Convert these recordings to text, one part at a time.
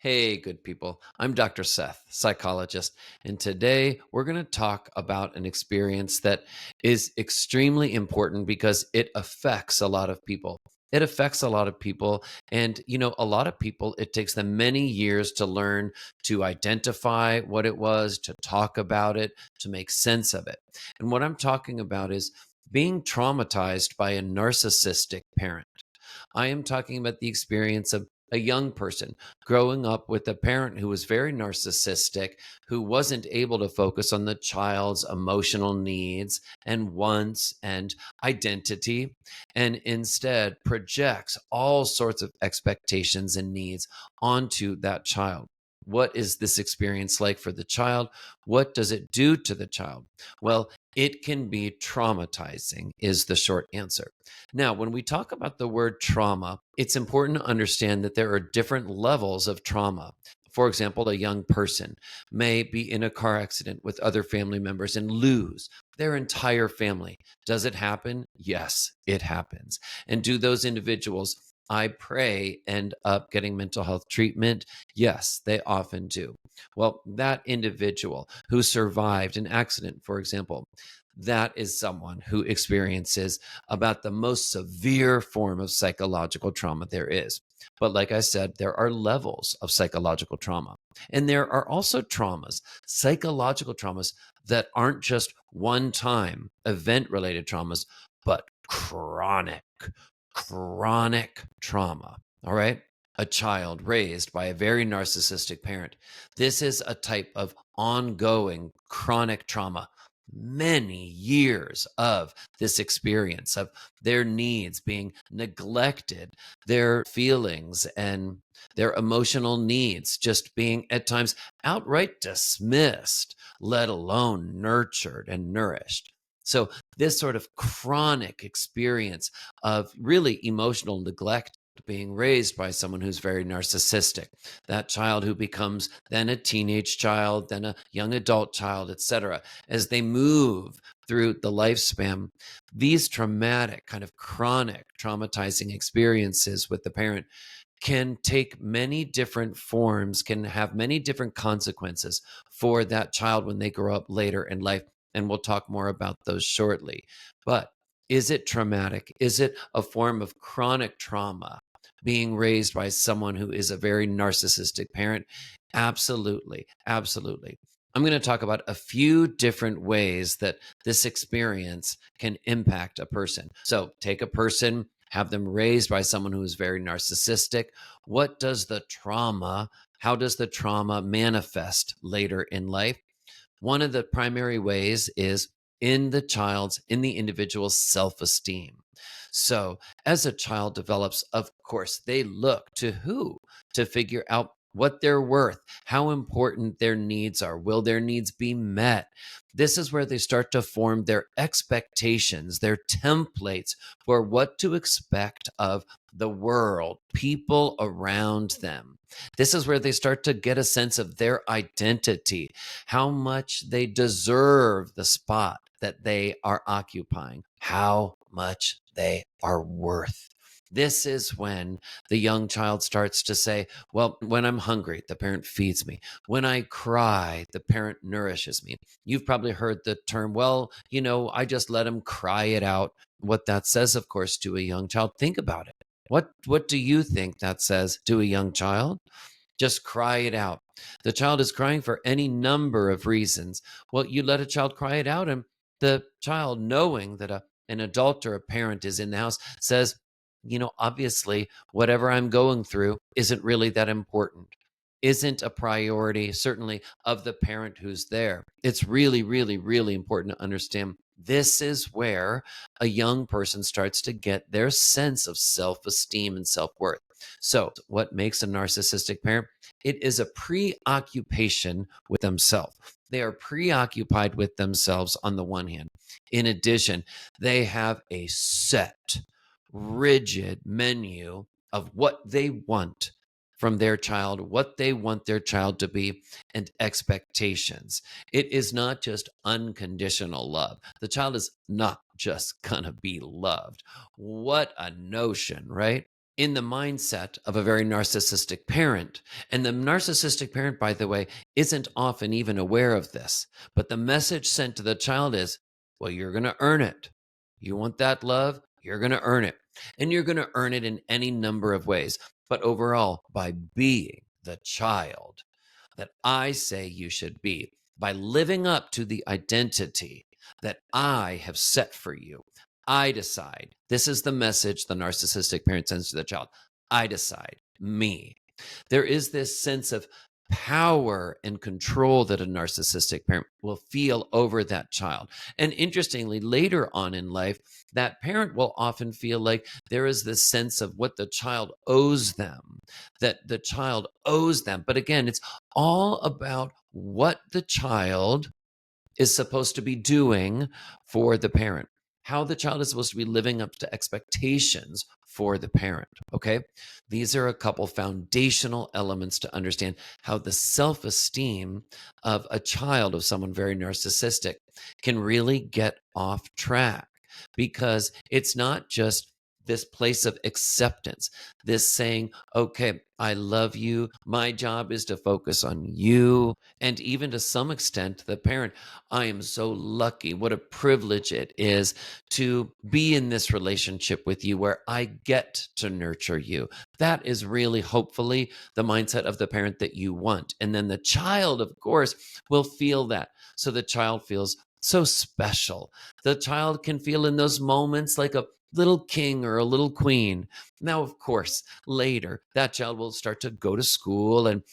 Hey, good people. I'm Dr. Seth, psychologist, and today we're going to talk about an experience that is extremely important because it affects a lot of people. It affects a lot of people, and a lot of people, it takes them many years to learn to identify what it was, to talk about it, to make sense of it. And what I'm talking about is being traumatized by a narcissistic parent. I am talking about the experience of a young person growing up with a parent who was very narcissistic, who wasn't able to focus on the child's emotional needs and wants and identity, and instead projects all sorts of expectations and needs onto that child. What is this experience like for the child? What does it do to the child? Well, it can be traumatizing, is the short answer. Now, when we talk about the word trauma, it's important to understand that there are different levels of trauma. For example, a young person may be in a car accident with other family members and lose their entire family. Does it happen? Yes, it happens. And do those individuals, I pray, end up getting mental health treatment? Yes, they often do. Well, that individual who survived an accident, for example, that is someone who experiences about the most severe form of psychological trauma there is. But like I said, there are levels of psychological trauma. And there are also traumas, psychological traumas that aren't just one time event related traumas, but chronic trauma. All right. A child raised by a very narcissistic parent. This is a type of ongoing chronic trauma, many years of this experience of their needs being neglected, their feelings and their emotional needs just being at times outright dismissed, let alone nurtured and nourished. So, this sort of chronic experience of really emotional neglect being raised by someone who's very narcissistic, that child who becomes then a teenage child, then a young adult child, etc., as they move through the lifespan, these traumatic, kind of chronic, traumatizing experiences with the parent can take many different forms, can have many different consequences for that child when they grow up later in life. And we'll talk more about those shortly. But is it traumatic? Is it a form of chronic trauma being raised by someone who is a very narcissistic parent? Absolutely. Absolutely. I'm going to talk about a few different ways that this experience can impact a person. So take a person, have them raised by someone who is very narcissistic. What does the trauma, how does the trauma manifest later in life? One of the primary ways is in the individual's self esteem. So, as a child develops, of course, they look to who to figure out what they're worth, how important their needs are. Will their needs be met? This is where they start to form their expectations, their templates for what to expect of the world, people around them. This is where they start to get a sense of their identity, how much they deserve the spot that they are occupying, how much they are worth. This is when the young child starts to say, well, when I'm hungry, the parent feeds me. When I cry, the parent nourishes me. You've probably heard the term, well, I just let him cry it out. What that says, of course, to a young child, think about it. What do you think that says to a young child? Just cry it out. The child is crying for any number of reasons. Well, you let a child cry it out, and the child, knowing that an adult or a parent is in the house, says, obviously, whatever I'm going through isn't really that important, isn't a priority, certainly, of the parent who's there. It's really, really, really important to understand this is where a young person starts to get their sense of self esteem and self worth. So, what makes a narcissistic parent? It is a preoccupation with themselves. They are preoccupied with themselves on the one hand. In addition, they have a set, rigid menu of what they want from their child, what they want their child to be, and expectations. It is not just unconditional love. The child is not just gonna be loved. What a notion, right? in the mindset of a very narcissistic parent. And the narcissistic parent, by the way, isn't often even aware of this. But the message sent to the child is, well, you're going to earn it. You want that love? You're going to earn it. And you're going to earn it in any number of ways. But overall, by being the child that I say you should be, by living up to the identity that I have set for you, I decide. This is the message the narcissistic parent sends to the child. I decide, me. There is this sense of power and control that a narcissistic parent will feel over that child. And interestingly, later on in life, that parent will often feel like there is this sense of what the child owes them, that the child owes them. But again, it's all about what the child is supposed to be doing for the parent, how the child is supposed to be living up to expectations for the parent. Okay. These are a couple foundational elements to understand how the self esteem of a child, of someone very narcissistic, can really get off track because it's not just this place of acceptance, this saying, okay, I love you. My job is to focus on you. And even to some extent, the parent, I am so lucky. What a privilege it is to be in this relationship with you where I get to nurture you. That is really, hopefully, the mindset of the parent that you want. And then the child, of course, will feel that. So the child feels so special. The child can feel in those moments like a little king or a little queen. Now, of course, later that child will start to go to school and,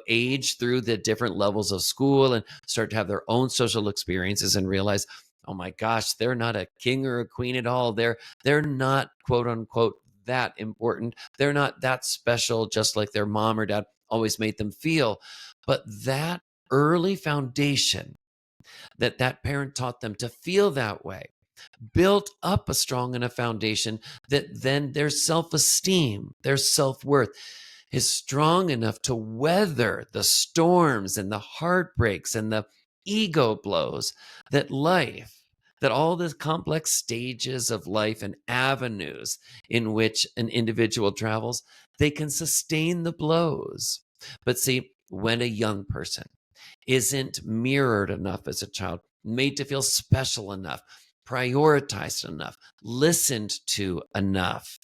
age through the different levels of school and start to have their own social experiences and realize, oh my gosh, they're not a king or a queen at all. They're not, quote unquote, that important. They're not that special, just like their mom or dad always made them feel. But that early foundation that parent taught them to feel that way built up a strong enough foundation that then their self-esteem, their self-worth is strong enough to weather the storms and the heartbreaks and the ego blows that life, that all the complex stages of life and avenues in which an individual travels, they can sustain the blows. But see, when a young person isn't mirrored enough as a child, made to feel special enough, prioritized enough, listened to enough,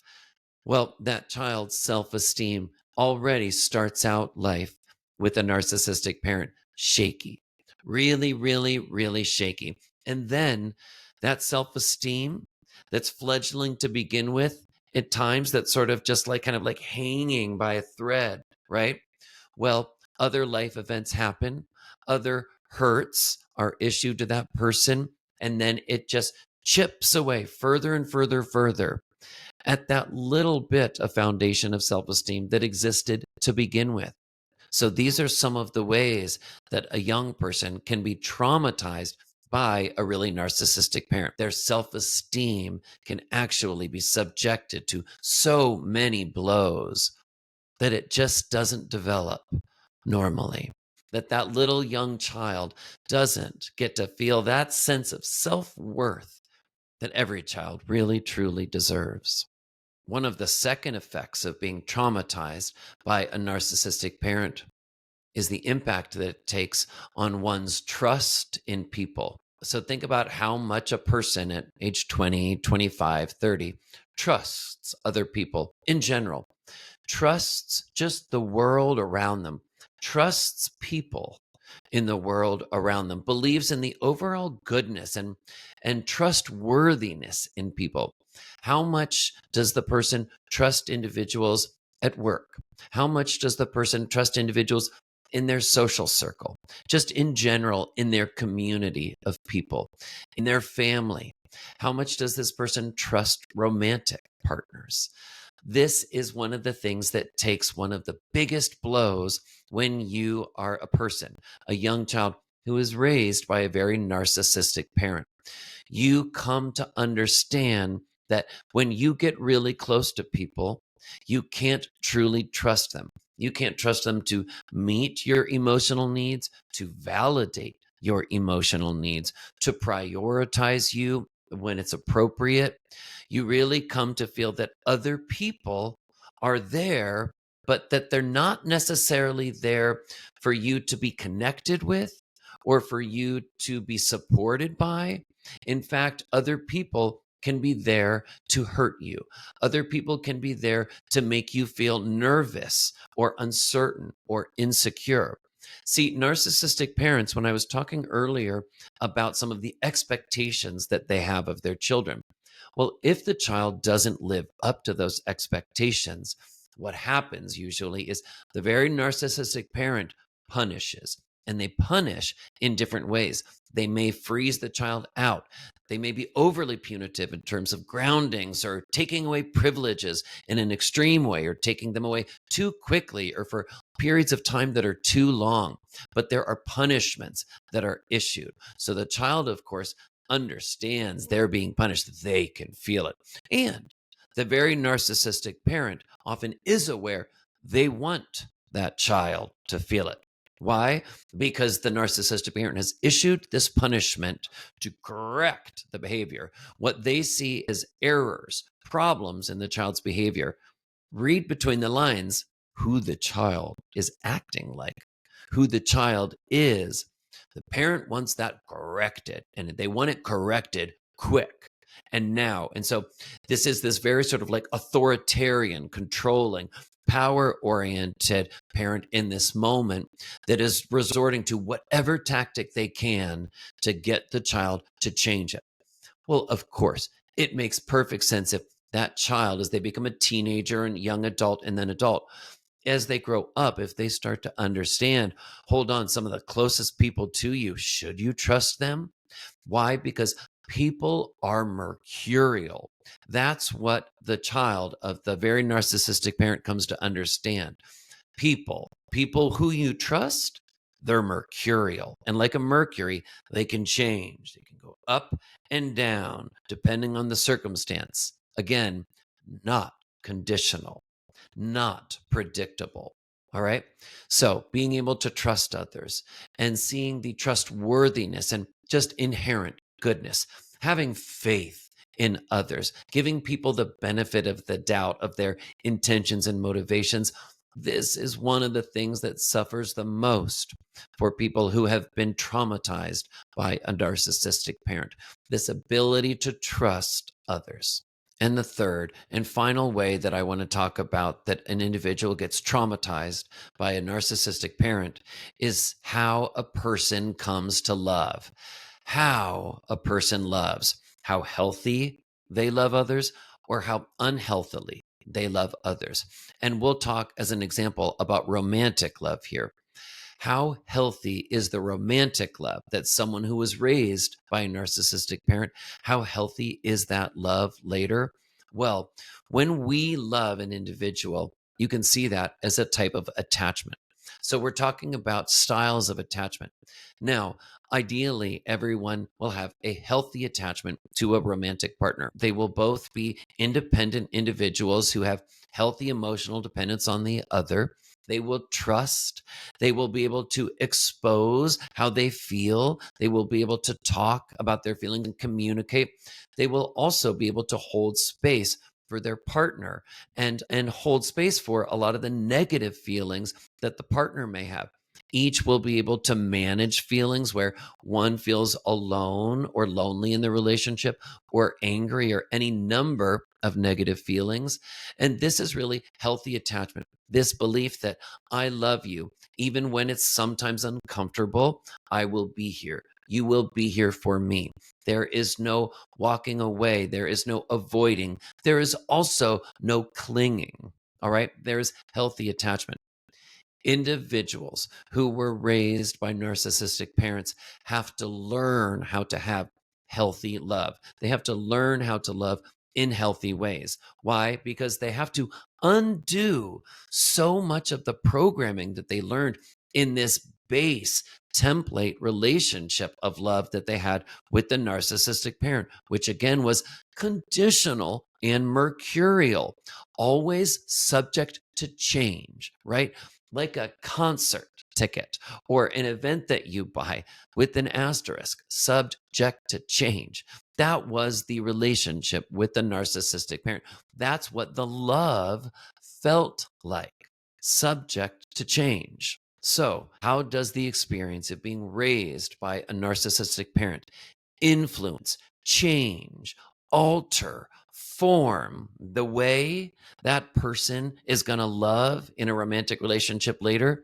well, that child's self esteem already starts out life with a narcissistic parent shaky, really, really, really shaky. And then that self esteem that's fledgling to begin with, at times that's sort of just like kind of like hanging by a thread, right? Well, other life events happen, other hurts are issued to that person, and then it just chips away further and further at that little bit of foundation of self esteem that existed to begin with. So, these are some of the ways that a young person can be traumatized by a really narcissistic parent. Their self esteem can actually be subjected to so many blows that it just doesn't develop normally. That little young child doesn't get to feel that sense of self worth that every child really truly deserves. One of the second effects of being traumatized by a narcissistic parent is the impact that it takes on one's trust in people. So think about how much a person at age 20, 25, 30 trusts other people in general, trusts just the world around them, trusts people in the world around them, believes in the overall goodness and trustworthiness in people. How much does the person trust individuals at work? How much does the person trust individuals in their social circle, just in general, in their community of people, in their family? How much does this person trust romantic partners? This is one of the things that takes one of the biggest blows when you are a person, a young child who is raised by a very narcissistic parent. You come to understand that when you get really close to people, you can't truly trust them. You can't trust them to meet your emotional needs, to validate your emotional needs, to prioritize you when it's appropriate. You really come to feel that other people are there, but that they're not necessarily there for you to be connected with or for you to be supported by. In fact, other people can be there to hurt you. Other people can be there to make you feel nervous or uncertain or insecure. See, narcissistic parents, when I was talking earlier about some of the expectations that they have of their children, well, if the child doesn't live up to those expectations, what happens usually is the very narcissistic parent punishes, and they punish in different ways. They may freeze the child out. They may be overly punitive in terms of groundings or taking away privileges in an extreme way or taking them away too quickly or for periods of time that are too long. But there are punishments that are issued. So the child, of course, understands they're being punished, they can feel it. And the very narcissistic parent often is aware they want that child to feel it. Why? Because the narcissistic parent has issued this punishment to correct the behavior. What they see as errors, problems in the child's behavior. Read between the lines who the child is acting like, who the child is. The parent wants that corrected, and they want it corrected quick and now. And so this is this very sort of like authoritarian, controlling, power oriented parent in this moment that is resorting to whatever tactic they can to get the child to change it. Well, of course, it makes perfect sense if that child, as they become a teenager and young adult and then adult, as they grow up, if they start to understand, hold on, some of the closest people to you, should you trust them? Why? Because people are mercurial. That's what the child of the very narcissistic parent comes to understand. People who you trust, they're mercurial. And like a mercury, they can change. They can go up and down depending on the circumstance. Again, not conditional, not predictable. All right. So being able to trust others and seeing the trustworthiness and just inherent goodness, having faith in others, giving people the benefit of the doubt of their intentions and motivations. This is one of the things that suffers the most for people who have been traumatized by a narcissistic parent. This ability to trust others. And the third and final way that I want to talk about that an individual gets traumatized by a narcissistic parent is how a person comes to love. How a person loves, how healthy they love others, or how unhealthily they love others. And we'll talk as an example about romantic love here. How healthy is the romantic love that someone who was raised by a narcissistic parent, how healthy is that love later? Well, when we love an individual, you can see that as a type of attachment. So we're talking about styles of attachment. Now, ideally, everyone will have a healthy attachment to a romantic partner. They will both be independent individuals who have healthy emotional dependence on the other. They will trust. They will be able to expose how they feel. They will be able to talk about their feelings and communicate. They will also be able to hold space for their partner and hold space for a lot of the negative feelings that the partner may have. Each will be able to manage feelings where one feels alone or lonely in the relationship or angry or any number of negative feelings. And this is really healthy attachment. This belief that I love you, even when it's sometimes uncomfortable, I will be here. You will be here for me. There is no walking away. There is no avoiding. There is also no clinging. All right. There's healthy attachment. Individuals who were raised by narcissistic parents have to learn how to have healthy love. They have to learn how to love in healthy ways. Why? Because they have to undo so much of the programming that they learned in this base template relationship of love that they had with the narcissistic parent, which again was conditional and mercurial, always subject to change, right? Like a concert ticket or an event that you buy with an asterisk, subject to change. That was the relationship with the narcissistic parent. That's what the love felt like, subject to change. So, how does the experience of being raised by a narcissistic parent influence, change, alter, form the way that person is going to love in a romantic relationship later?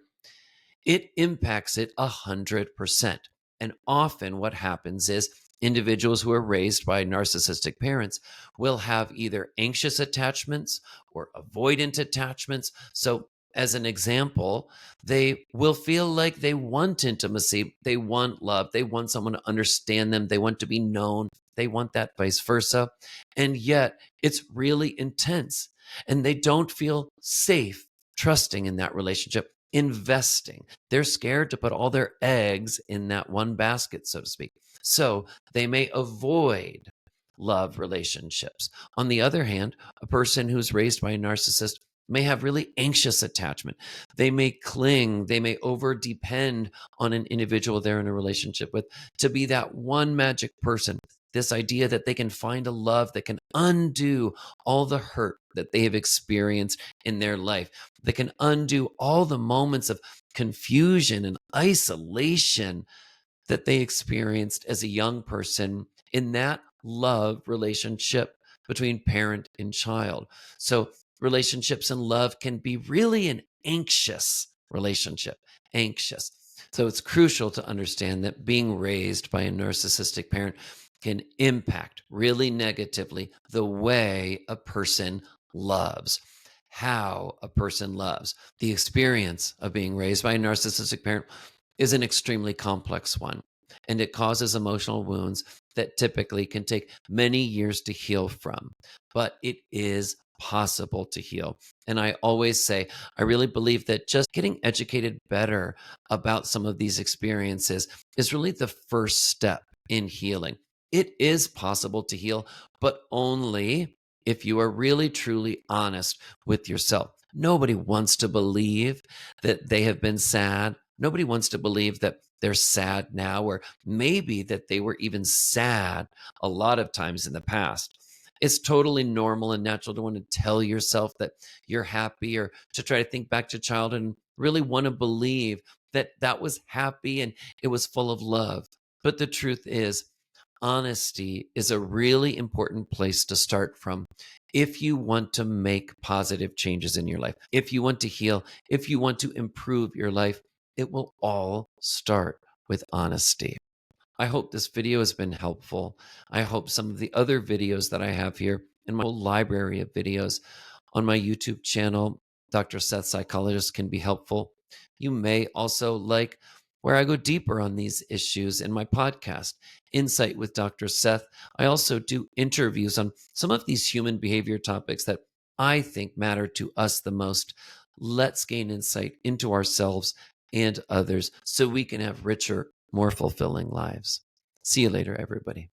It impacts it 100%. And often what happens is individuals who are raised by narcissistic parents will have either anxious attachments or avoidant attachments. So, as an example, they will feel like they want intimacy, they want love, they want someone to understand them, they want to be known, they want that vice versa. And yet, it's really intense and they don't feel safe trusting in that relationship, investing. They're scared to put all their eggs in that one basket, so to speak. So they may avoid love relationships. On the other hand, a person who's raised by a narcissist may have really anxious attachment. They may cling, they may over depend on an individual they're in a relationship with to be that one magic person. This idea that they can find a love that can undo all the hurt that they have experienced in their life, that can undo all the moments of confusion and isolation that they experienced as a young person in that love relationship between parent and child. So, relationships and love can be really an anxious relationship, anxious. So, it's crucial to understand that being raised by a narcissistic parent can impact really negatively the way a person loves, how a person loves. The experience of being raised by a narcissistic parent is an extremely complex one, and it causes emotional wounds that typically can take many years to heal from. But it is possible to heal. And I always say, I really believe that just getting educated better about some of these experiences is really the first step in healing. It is possible to heal, but only if you are really truly honest with yourself. Nobody wants to believe that they have been sad. Nobody wants to believe that they're sad now, or maybe that they were even sad a lot of times in the past. It's totally normal and natural to want to tell yourself that you're happy, or to try to think back to childhood and really want to believe that that was happy and it was full of love. But the truth is, honesty is a really important place to start from if you want to make positive changes in your life, if you want to heal, if you want to improve your life. It will all start with honesty. I hope this video has been helpful. I hope some of the other videos that I have here in my whole library of videos on my YouTube channel, Dr. Seth Psychologist, can be helpful. You may also like where I go deeper on these issues in my podcast, Insight with Dr. Seth. I also do interviews on some of these human behavior topics that I think matter to us the most. Let's gain insight into ourselves and others so we can have richer, more fulfilling lives. See you later, everybody.